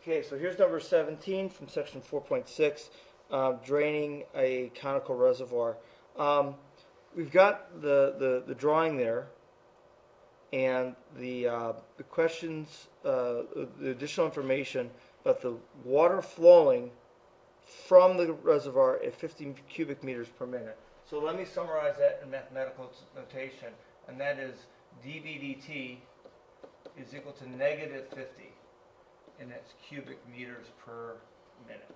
Okay, so here's number 17 from section 4.6, draining a conical reservoir. We've got the drawing there, and the questions, the additional information about the water flowing from the reservoir at 50 cubic meters per minute. So let me summarize that in mathematical notation, and that is dV dt is equal to negative 50, and that's cubic meters per minute.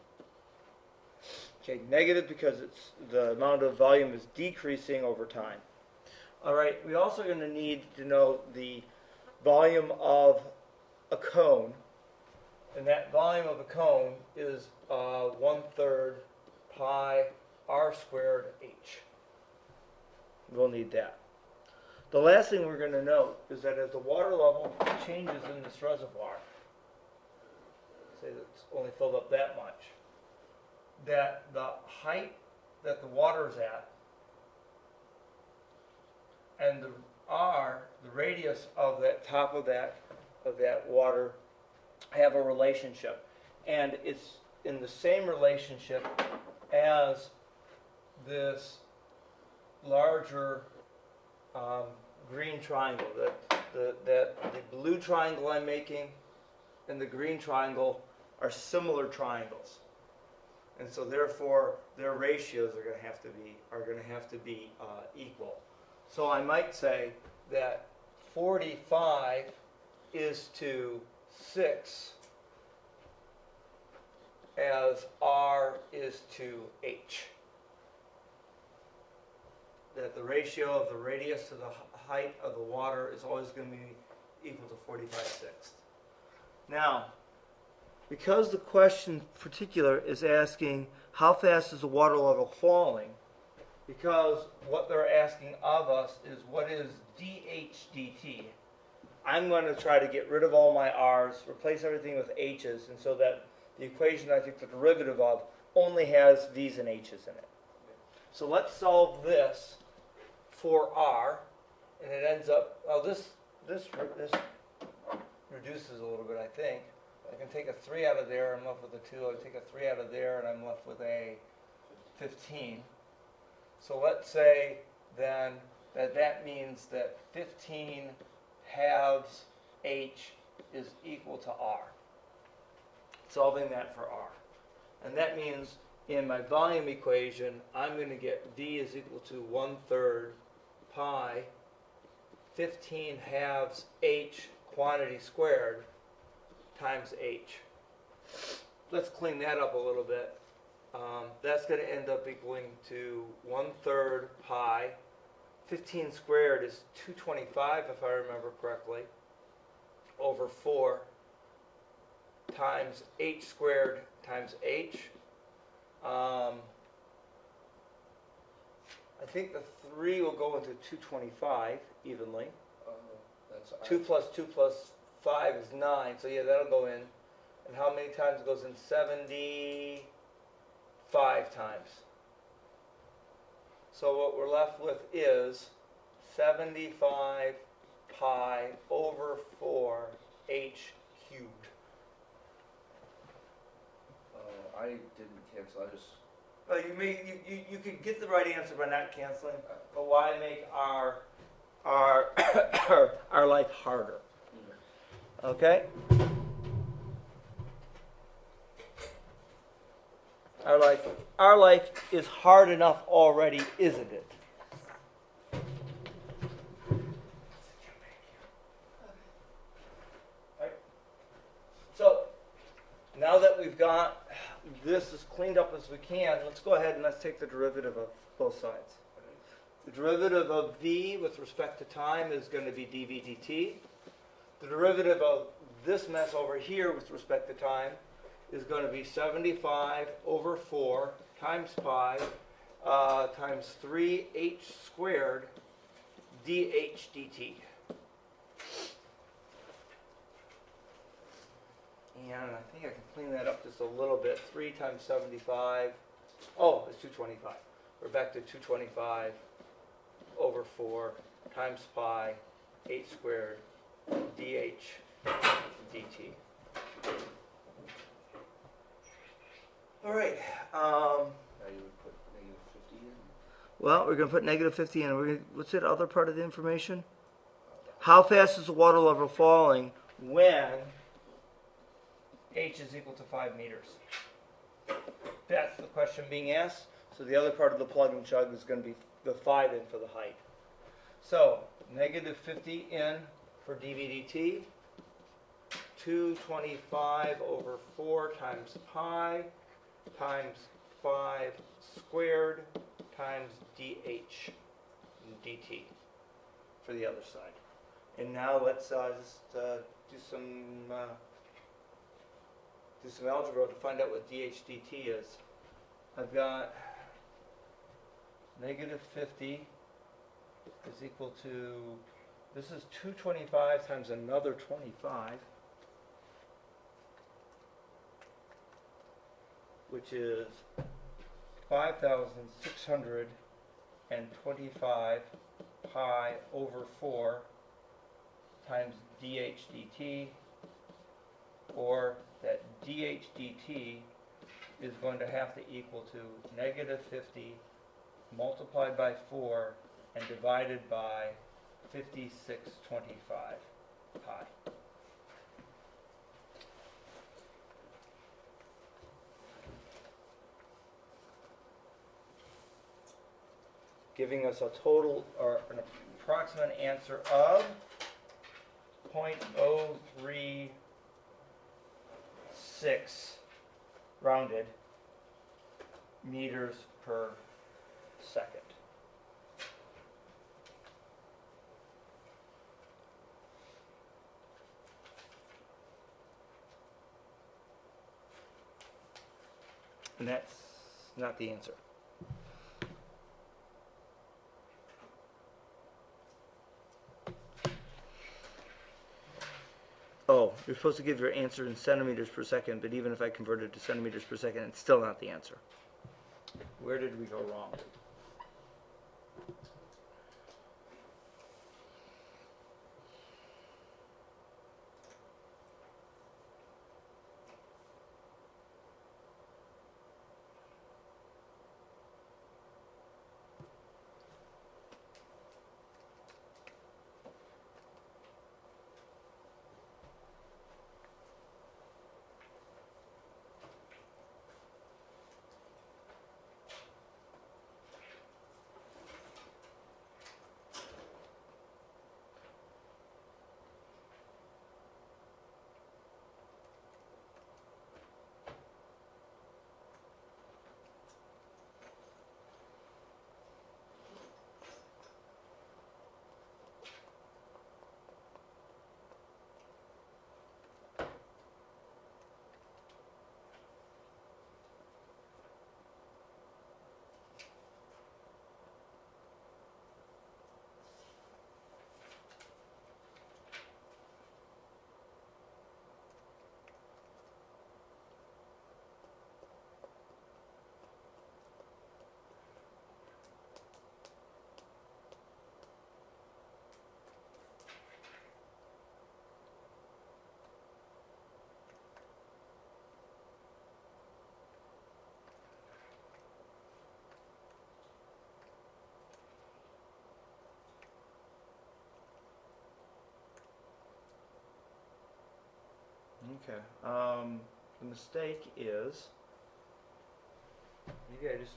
Okay, negative because it's the amount of volume is decreasing over time. All right, we also are going to need to know the volume of a cone, and that volume of a cone is 1/3 pi r squared h. We'll need that. The last thing we're going to note is that as the water level changes in this reservoir, say that it's only filled up that much, that the height that the water is at and the r, the radius of that top of that water, have a relationship, and it's in the same relationship as this larger green triangle. The blue triangle I'm making and the green triangle are similar triangles, and so therefore their ratios are going to have to be equal. So I might say that 45 is to 6 as r is to h. That the ratio of the radius to the height of the water is always going to be equal to 45/6. Now, because the question in particular is asking how fast is the water level falling, because what they're asking of us is what is dH dt, I'm going to try to get rid of all my r's, replace everything with h's, and so that the equation I take the derivative of only has v's and h's in it. So let's solve this for r, and it ends up, well, this reduces a little bit, I think. I can take a 3 out of there, I'm left with a 2. I take a 3 out of there, and I'm left with a 15. So let's say then that means that 15 halves h is equal to r. Solving that for r. And that means in my volume equation, I'm going to get V is equal to 1/3 pi 15 halves h quantity squared times h. Let's clean that up a little bit. That's going to end up equaling to 1/3 pi. 15 squared is 225, if I remember correctly, over 4 times h squared times h. I think the 3 will go into 225 evenly. That's 2 plus 2 plus 5 is 9, so yeah, that'll go in. And how many times it goes in? 75 times. So what we're left with is 75 pi over 4 h cubed. I didn't cancel. I just. Well, you could get the right answer by not canceling, but why make our life harder? Okay. Our life is hard enough already, isn't it? Right. So now that we've got this as cleaned up as we can, let's go ahead and let's take the derivative of both sides. The derivative of v with respect to time is going to be dv dt. The derivative of this mess over here with respect to time is going to be 75 over 4 times pi times 3h squared dh dt. And I think I can clean that up just a little bit. 3 times 75, oh, it's 225. We're back to 225 over 4 times pi h squared dh dt. All right. Now you would put negative 50 in. Well, we're going to put negative 50 in. What's the other part of the information? How fast is the water level falling when h is equal to 5 meters? That's the question being asked. So the other part of the plug and chug is going to be the 5 in for the height. So negative 50 in for dVdt. 225 over 4 times pi times 5 squared times dH and dt for the other side. And now let's just do some algebra to find out what dH dt is. I've got negative 50 is equal to, this is 225 times another 25, which is 5,625 pi over 4 times dH dt, or that dH dt is going to have to equal to negative 50 multiplied by 4 and divided by 5625 pi. Giving us a total, or an approximate answer of 0.036 rounded meters per second. And that's not the answer. Oh, you're supposed to give your answer in centimeters per second, but even if I convert it to centimeters per second, it's still not the answer. Where did we go wrong? Okay. The mistake is, maybe I just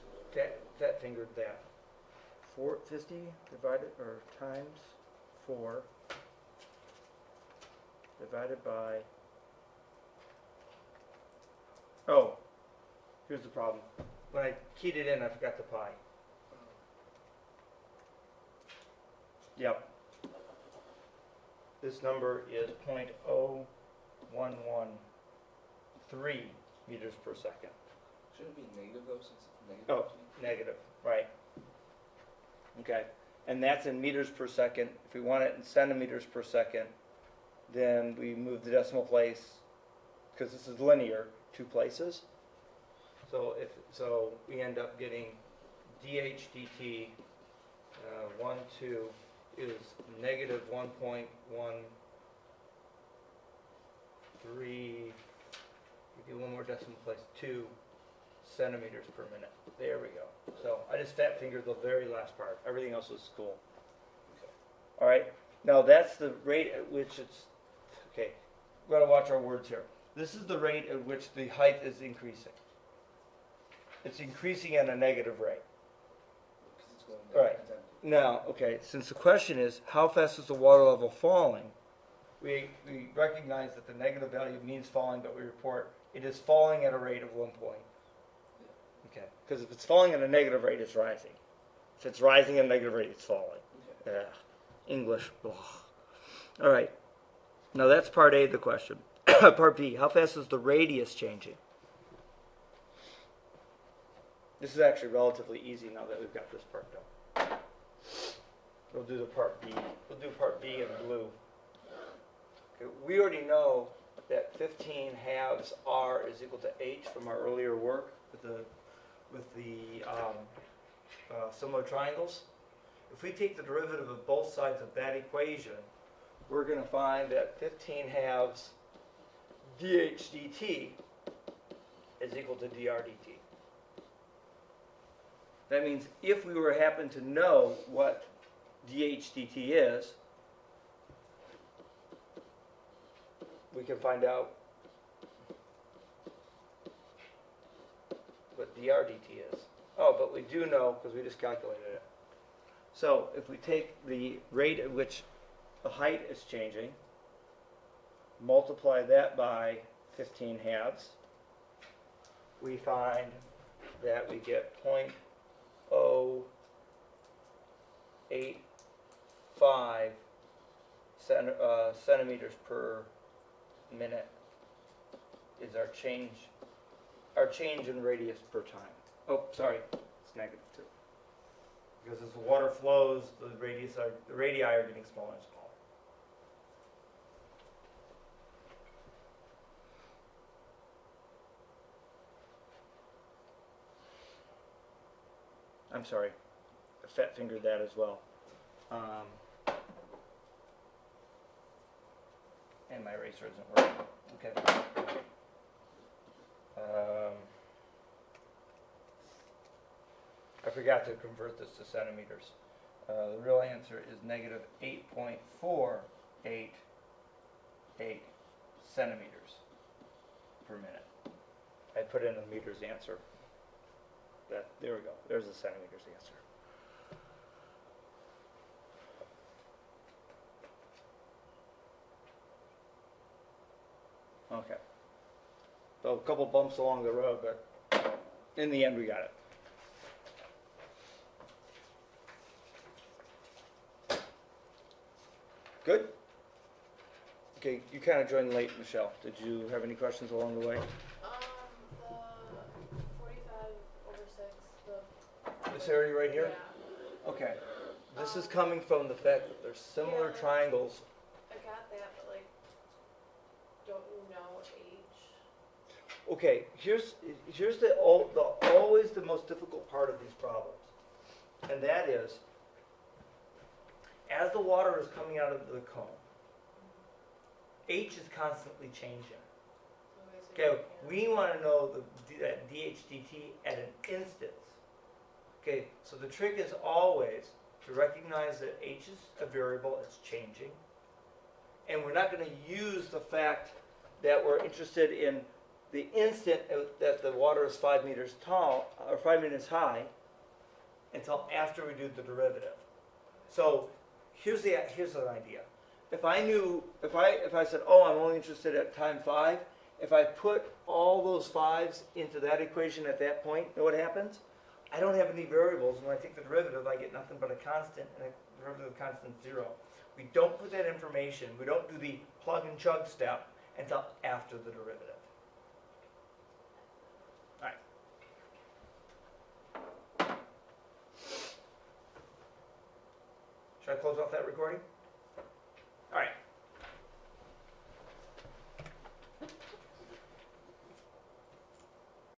fat fingered that. 450 divided, or times 4 divided by, oh, here's the problem. When I keyed it in, I forgot the pi. Yep. This number is 0.0113 meters per second. Shouldn't it be negative though, since it's negative? Oh, negative, right. Okay, and that's in meters per second. If we want it in centimeters per second, then we move the decimal place, because this is linear, 2 places. So we end up getting dH dt 1, 2 is negative 1.13. Give you one more decimal place, 2 centimeters per minute. There we go. So I just fat fingered the very last part. Everything else was cool. Okay. All right. Now that's the rate at which it's, okay, we've got to watch our words here. This is the rate at which the height is increasing. It's increasing at a negative rate. Because it's going down. Right. It's empty. Now, okay, since the question is how fast is the water level falling, we recognize that the negative value means falling, but we report it is falling at a rate of 1 point. Okay, because if it's falling at a negative rate, it's rising. If it's rising at a negative rate, it's falling. Okay. Ugh. English. Ugh. All right. Now that's part A of the question. Part B, how fast is the radius changing? This is actually relatively easy now that we've got this part done. We'll do the part B. We'll do part B in blue. Okay, we already know that 15 halves r is equal to h from our earlier work with the similar triangles. If we take the derivative of both sides of that equation, we're going to find that 15 halves dh dt is equal to dr dt. That means if we were happen to know what dh dt is, we can find out what dr dt is. Oh, but we do know because we just calculated it. So if we take the rate at which the height is changing, multiply that by 15 halves, we find that we get 0.085 centimeters per minute is our change in radius per time. Oh, sorry, it's negative 2. Because as the water flows, the radii are getting smaller and smaller. I'm sorry, I fat fingered that as well. And my eraser isn't working. Okay. I forgot to convert this to centimeters. The real answer is negative 8.488 centimeters per minute. I put in a meters answer. There we go. There's the centimeters answer. Okay. So a couple bumps along the road, but in the end we got it. Good? Okay, you kind of joined late, Michelle. Did you have any questions along the way? The 45/6, This area right here? Yeah. Okay. This is coming from the fact that there's similar Yeah. triangles. I got that, but like, don't you know age? Okay, here's always the most difficult part of these problems. And that is, as the water is coming out of the cone, H is constantly changing. Okay, we want to know that dH dt at an instance. Okay, so the trick is always to recognize that H is a variable, it's changing. And we're not going to use the fact that we're interested in the instant that the water is 5 meters tall, or 5 meters high, until after we do the derivative. So here's an idea. If I said, oh, I'm only interested at time 5, if I put all those 5s into that equation at that point, you know what happens? I don't have any variables, and when I take the derivative, I get nothing but a constant, and a derivative of constant 0. We don't put that information, we don't do the plug and chug step until after the derivative. All right. Should I close off that recording?